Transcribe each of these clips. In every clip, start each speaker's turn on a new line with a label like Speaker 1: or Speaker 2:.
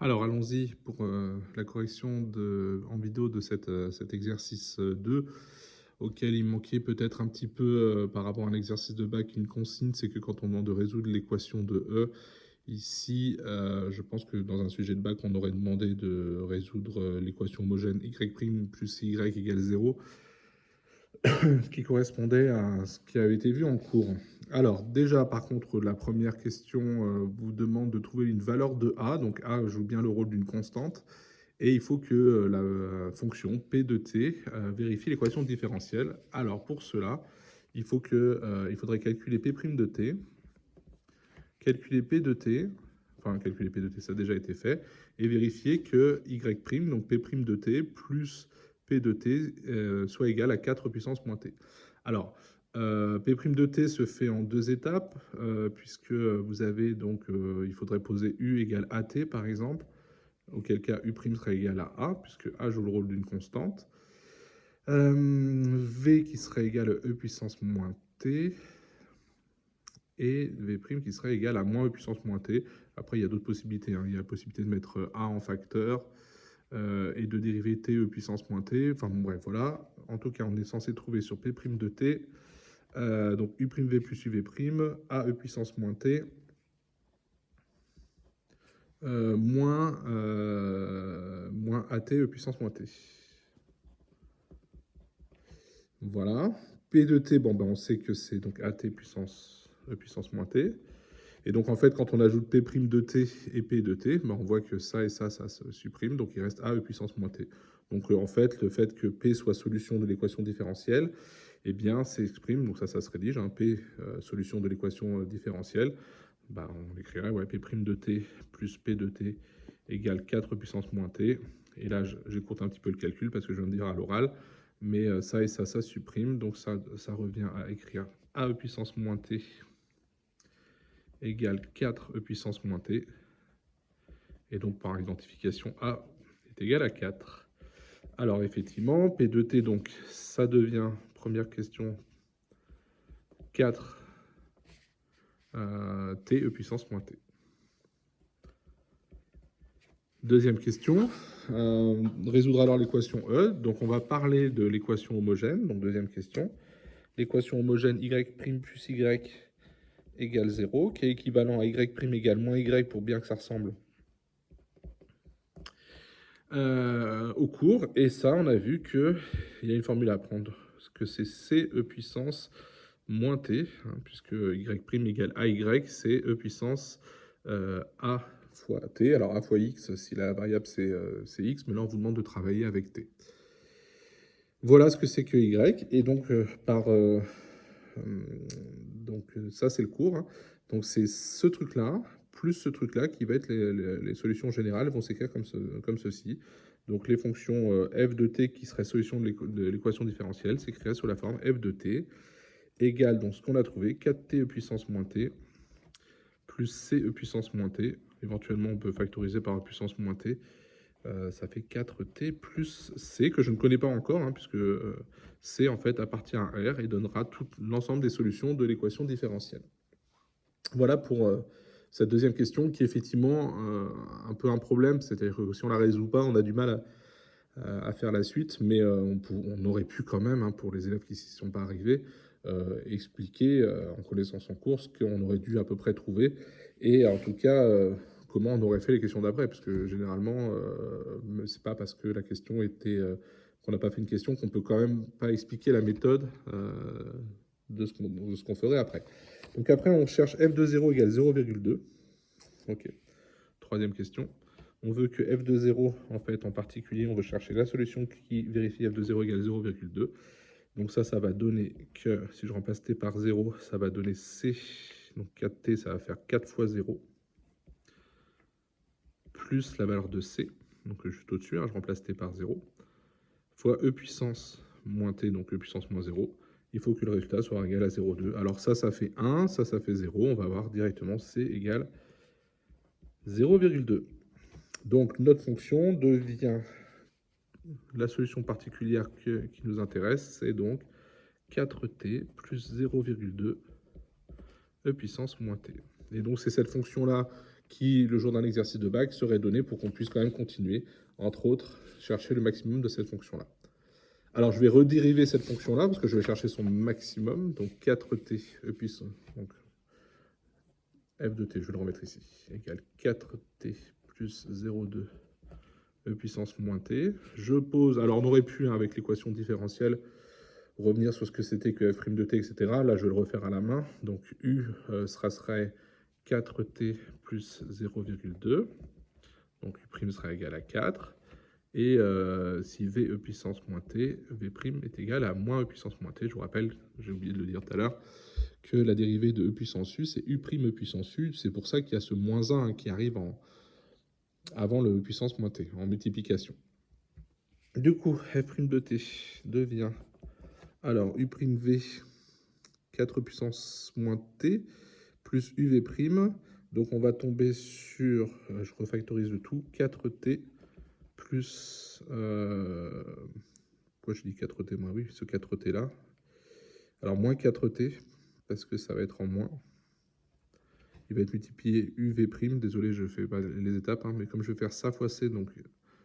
Speaker 1: Alors allons-y pour la correction en vidéo de cet exercice 2, auquel il manquait peut-être un petit peu par rapport à un exercice de bac une consigne, c'est que quand on demande de résoudre l'équation de E, ici je pense que dans un sujet de bac on aurait demandé de résoudre l'équation homogène y' plus y égale 0, ce qui correspondait à ce qui avait été vu en cours. Alors déjà, par contre, la première question vous demande de trouver une valeur de A. Donc A joue bien le rôle d'une constante. Et il faut que la fonction P de t vérifie l'équation différentielle. Alors pour cela, il faudrait calculer P' de t, calculer P de t, enfin calculer P de t, ça a déjà été fait, et vérifier que Y', donc P' de t, plus P de t soit égal à 4 puissance moins t. Alors, P' de t se fait en deux étapes, puisque vous avez donc, il faudrait poser U égale AT par exemple, auquel cas U' serait égal à A, puisque A joue le rôle d'une constante. V qui serait égal à E puissance moins t, et V' qui serait égal à moins E puissance moins t. Après, il y a d'autres possibilités, hein. Il y a la possibilité de mettre A en facteur et de dériver t E puissance moins t. Enfin bon, bref, voilà. En tout cas, on est censé trouver sur P' de t, donc U' V plus UV', A E puissance moins t, moins AT E puissance moins t. Voilà. P de t, bon, ben, on sait que c'est donc AT puissance E puissance moins t. Et donc, en fait, quand on ajoute P' de t et P de t, ben, on voit que ça et ça se supprime. Donc, il reste A E puissance moins t. Donc, en fait, le fait que P soit solution de l'équation différentielle, eh bien, s'exprime, donc ça se rédige, hein, P, solution de l'équation différentielle, ben, on écrirait ouais, P' de t plus P de t égale 4 puissance moins t. Et là, j'écourte un petit peu le calcul parce que je viens de dire à l'oral, mais ça et ça supprime, donc ça revient à écrire A E puissance moins t égale 4 E puissance moins t. Et donc, par identification, A est égal à 4. Alors, effectivement, P de t, donc, ça devient, première question, 4 t E puissance moins t. Deuxième question, résoudre alors l'équation E. Donc, on va parler de l'équation homogène. Donc, deuxième question. L'équation homogène Y' plus Y égale 0, qui est équivalent à Y' égale moins Y pour bien que ça ressemble au cours. Et ça, on a vu qu'il y a une formule à prendre, que c'est C E puissance moins T, hein, puisque Y' égale AY, c'est E puissance A fois T. Alors A fois X, si la variable c'est X, mais là on vous demande de travailler avec T. Voilà ce que c'est que Y. Et donc, ça c'est le cours, hein. Donc c'est ce truc-là, plus ce truc-là, qui va être les solutions générales, vont s'écrire comme ceci. Donc les fonctions f de t, qui serait solution de l'équation différentielle, s'écrirait sous la forme f de t égale, donc ce qu'on a trouvé, 4t puissance moins t, plus c puissance moins t. Éventuellement, on peut factoriser par puissance moins t. Ça fait 4t plus c, que je ne connais pas encore, hein, puisque c, en fait, appartient à R et donnera tout l'ensemble des solutions de l'équation différentielle. Voilà pour cette deuxième question, qui est effectivement un peu un problème. C'est-à-dire que si on la résout pas, on a du mal à faire la suite, mais on aurait pu quand même, hein, pour les élèves qui ne s'y sont pas arrivés, expliquer en connaissant son cours ce qu'on aurait dû à peu près trouver, et en tout cas comment on aurait fait les questions d'après, parce que généralement c'est pas parce que la question était qu'on n'a pas fait une question qu'on peut quand même pas expliquer la méthode de ce qu'on ferait après. Donc après on cherche f de 0 égale 0,2. Ok. Troisième question. On veut que f de 0, en fait, en particulier, on veut chercher la solution qui vérifie f de 0 égale 0,2. Donc ça va donner que, si je remplace t par 0, ça va donner c. Donc 4t, ça va faire 4 fois 0, plus la valeur de c, donc juste au-dessus, hein, je remplace t par 0, fois e puissance moins t, donc e puissance moins 0. Il faut que le résultat soit égal à 0,2. Alors ça fait 1, ça fait 0. On va voir directement c égale 0,2. Donc notre fonction devient, la solution particulière qui nous intéresse, c'est donc 4t plus 0,2 e puissance moins t. Et donc c'est cette fonction-là qui, le jour d'un exercice de bac, serait donné pour qu'on puisse quand même continuer, entre autres, chercher le maximum de cette fonction-là. Alors, je vais redériver cette fonction-là, parce que je vais chercher son maximum, donc 4t e puissance, donc f de t, je vais le remettre ici, égale 4t plus 0,2 e puissance moins t. Je pose, alors on aurait pu, avec l'équation différentielle, revenir sur ce que c'était que f' de t, etc. Là, je vais le refaire à la main. Donc, u serait 4t plus 0,2. Donc, u' sera égal à 4. Et si v e puissance moins t, v' est égal à moins e puissance moins t. Je vous rappelle, j'ai oublié de le dire tout à l'heure, que la dérivée de e puissance u, c'est u' e puissance u. C'est pour ça qu'il y a ce moins 1 qui arrive avant le e puissance moins t, en multiplication. Du coup, f' de t devient, alors, u'v, 4 puissance moins t, plus uv'. Donc, on va tomber sur, je refactorise le tout, 4t plus... pourquoi je dis 4t moins? Oui, ce 4t là. Alors, moins 4t, parce que ça va être en moins. Il va être multiplié uv'. Désolé, je fais pas les étapes, hein, mais comme je vais faire ça fois c, donc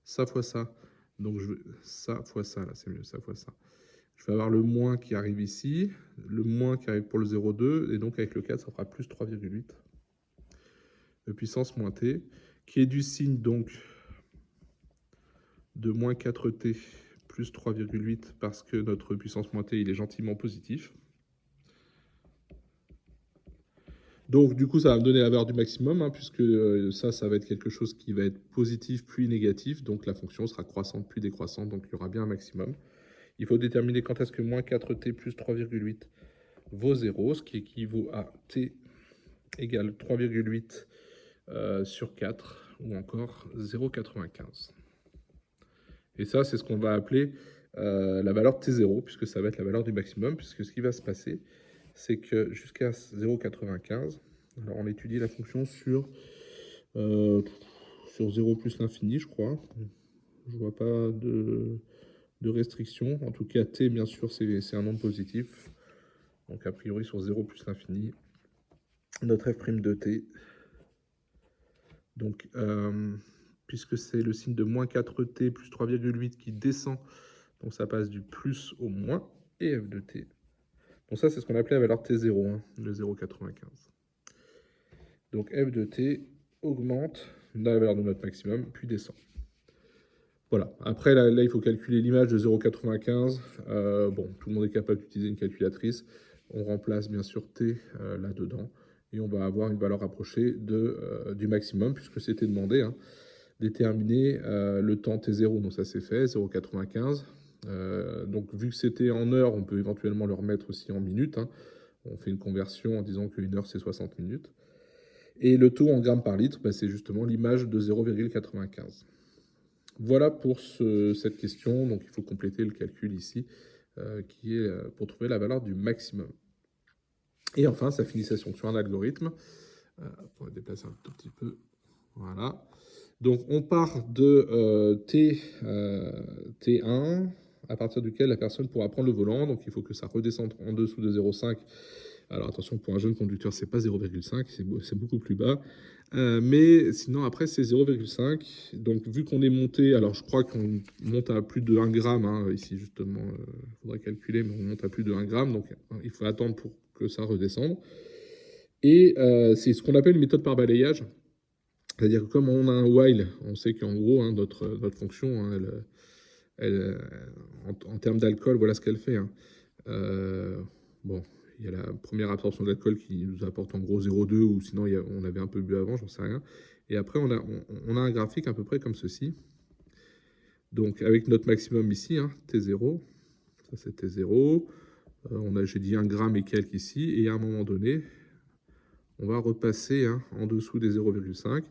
Speaker 1: ça fois ça, donc ça fois ça, là, c'est mieux, ça fois ça. Je vais avoir le moins qui arrive ici, le moins qui arrive pour le 0,2, et donc avec le 4, ça fera plus 3,8 de puissance moins t, qui est du signe donc de moins 4t plus 3,8, parce que notre puissance moins t, il est gentiment positif. Donc du coup, ça va me donner la valeur du maximum, hein, puisque ça va être quelque chose qui va être positif puis négatif, donc la fonction sera croissante puis décroissante, donc il y aura bien un maximum. Il faut déterminer quand est-ce que moins 4t plus 3,8 vaut 0, ce qui équivaut à t égale 3,8 sur 4, ou encore 0,95. Et ça, c'est ce qu'on va appeler la valeur de t0, puisque ça va être la valeur du maximum, puisque ce qui va se passer, c'est que jusqu'à 0,95, alors on étudie la fonction sur 0 plus l'infini, je crois. Je vois pas de restriction. En tout cas, t, bien sûr, c'est un nombre positif. Donc, a priori, sur 0 plus l'infini, notre f' de t. Donc, puisque c'est le signe de moins 4t plus 3,8 qui descend, donc ça passe du plus au moins, et f de t. Donc ça, c'est ce qu'on appelait la valeur t0, hein, le 0,95. Donc f de t augmente la valeur de notre maximum, puis descend. Voilà. Après, là, il faut calculer l'image de 0,95. Bon, tout le monde est capable d'utiliser une calculatrice. On remplace bien sûr t là-dedans. Et on va avoir une valeur rapprochée du maximum, puisque c'était demandé, hein, déterminer le temps t0. Donc ça, c'est fait, 0,95. Donc vu que c'était en heures, on peut éventuellement le remettre aussi en minutes, hein. On fait une conversion en disant qu'une heure, c'est 60 minutes. Et le taux en grammes par litre, bah, c'est justement l'image de 0,95. Voilà pour cette question. Donc il faut compléter le calcul ici, qui est pour trouver la valeur du maximum. Et enfin, ça finit sa fonction un algorithme. On va déplacer un tout petit peu. Voilà. Donc on part de T1, à partir duquel la personne pourra prendre le volant. Donc il faut que ça redescende en dessous de 0,5. Alors attention, pour un jeune conducteur, c'est pas 0,5, c'est beaucoup plus bas. Mais sinon, après, c'est 0,5. Donc vu qu'on est monté, alors je crois qu'on monte à plus de 1 gramme, hein, ici justement, il faudrait calculer, mais on monte à plus de 1 gramme. Donc il faut attendre pour que ça redescende. Et c'est ce qu'on appelle une méthode par balayage. C'est-à-dire que comme on a un while, on sait qu'en gros, hein, notre fonction, hein, en termes d'alcool, voilà ce qu'elle fait, hein. Bon, il y a la première absorption d'alcool qui nous apporte en gros 0,2, ou sinon on avait un peu bu avant, j'en sais rien. Et après, on a un graphique à peu près comme ceci. Donc avec notre maximum ici, hein, T0, ça c'est T0, j'ai dit 1 gramme et quelques ici, et à un moment donné, on va repasser, hein, en dessous des 0,5.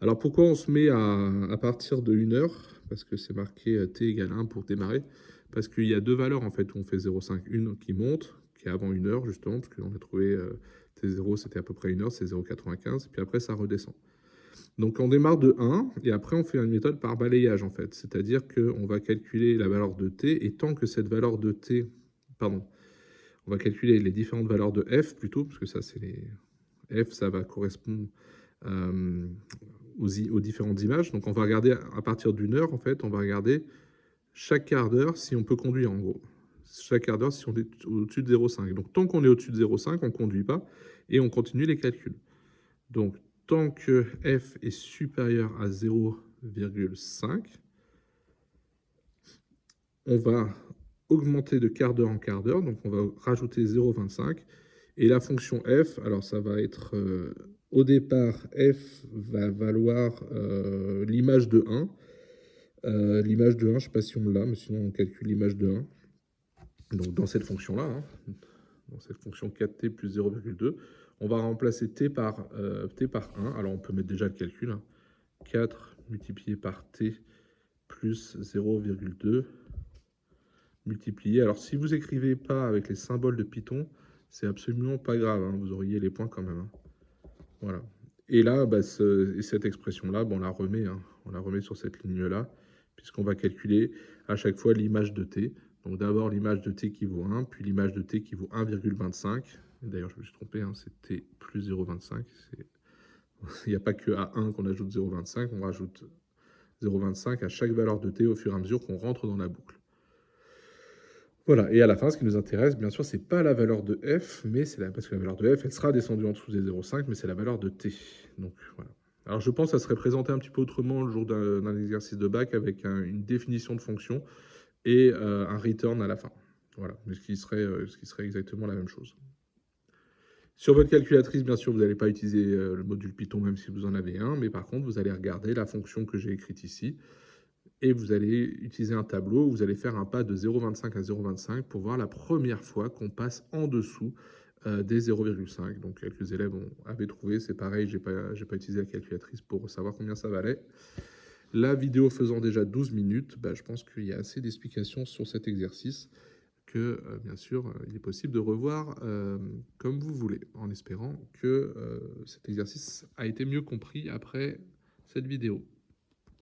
Speaker 1: Alors pourquoi on se met à partir de 1 heure? Parce que c'est marqué t égale 1 pour démarrer. Parce qu'il y a deux valeurs en fait où on fait 0,5. Une qui monte, qui est avant 1 heure justement, parce qu'on a trouvé t0 c'était à peu près 1 heure, c'est 0,95. Puis après ça redescend. Donc on démarre de 1 et après on fait une méthode par balayage en fait. C'est-à-dire qu'on va calculer la valeur de t et tant que cette valeur de t, pardon, on va calculer les différentes valeurs de f plutôt, parce que ça c'est les... f, ça va correspondre aux différentes images. Donc on va regarder à partir d'une heure, en fait, on va regarder chaque quart d'heure si on peut conduire, en gros. Chaque quart d'heure si on est au-dessus de 0,5. Donc tant qu'on est au-dessus de 0,5, on ne conduit pas et on continue les calculs. Donc tant que f est supérieur à 0,5, on va augmenter de quart d'heure en quart d'heure, donc on va rajouter 0,25. Et la fonction f, alors ça va être, au départ, f va valoir l'image de 1. L'image de 1, je ne sais pas si on l'a, mais sinon on calcule l'image de 1. Donc dans cette fonction-là, hein, dans cette fonction 4t plus 0,2, on va remplacer t par 1. Alors on peut mettre déjà le calcul, hein. 4 multiplié par t plus 0,2 multiplié. Alors si vous écrivez pas avec les symboles de Python, c'est absolument pas grave, hein, vous auriez les points quand même, hein. Voilà. Et là, bah, cette expression-là, bah, on la remet sur cette ligne-là, puisqu'on va calculer à chaque fois l'image de t. Donc d'abord l'image de t qui vaut 1, puis l'image de t qui vaut 1,25. D'ailleurs, je me suis trompé, hein, c'est t plus 0,25. Il n'y a pas que à 1 qu'on ajoute 0,25, on rajoute 0,25 à chaque valeur de t au fur et à mesure qu'on rentre dans la boucle. Voilà, et à la fin, ce qui nous intéresse, bien sûr, c'est pas la valeur de f, mais parce que la valeur de f, elle sera descendue en dessous des 0,5, mais c'est la valeur de t. Donc voilà. Alors je pense que ça serait présenté un petit peu autrement le jour d'un exercice de bac avec une définition de fonction et un return à la fin. Voilà, mais ce qui serait exactement la même chose. Sur votre calculatrice, bien sûr, vous n'allez pas utiliser le module Python, même si vous en avez un, mais par contre, vous allez regarder la fonction que j'ai écrite ici, et vous allez utiliser un tableau où vous allez faire un pas de 0,25 à 0,25 pour voir la première fois qu'on passe en dessous des 0,5. Donc quelques élèves avaient trouvé, c'est pareil, j'ai pas utilisé la calculatrice pour savoir combien ça valait. La vidéo faisant déjà 12 minutes, bah, je pense qu'il y a assez d'explications sur cet exercice que, bien sûr, il est possible de revoir comme vous voulez, en espérant que cet exercice a été mieux compris après cette vidéo.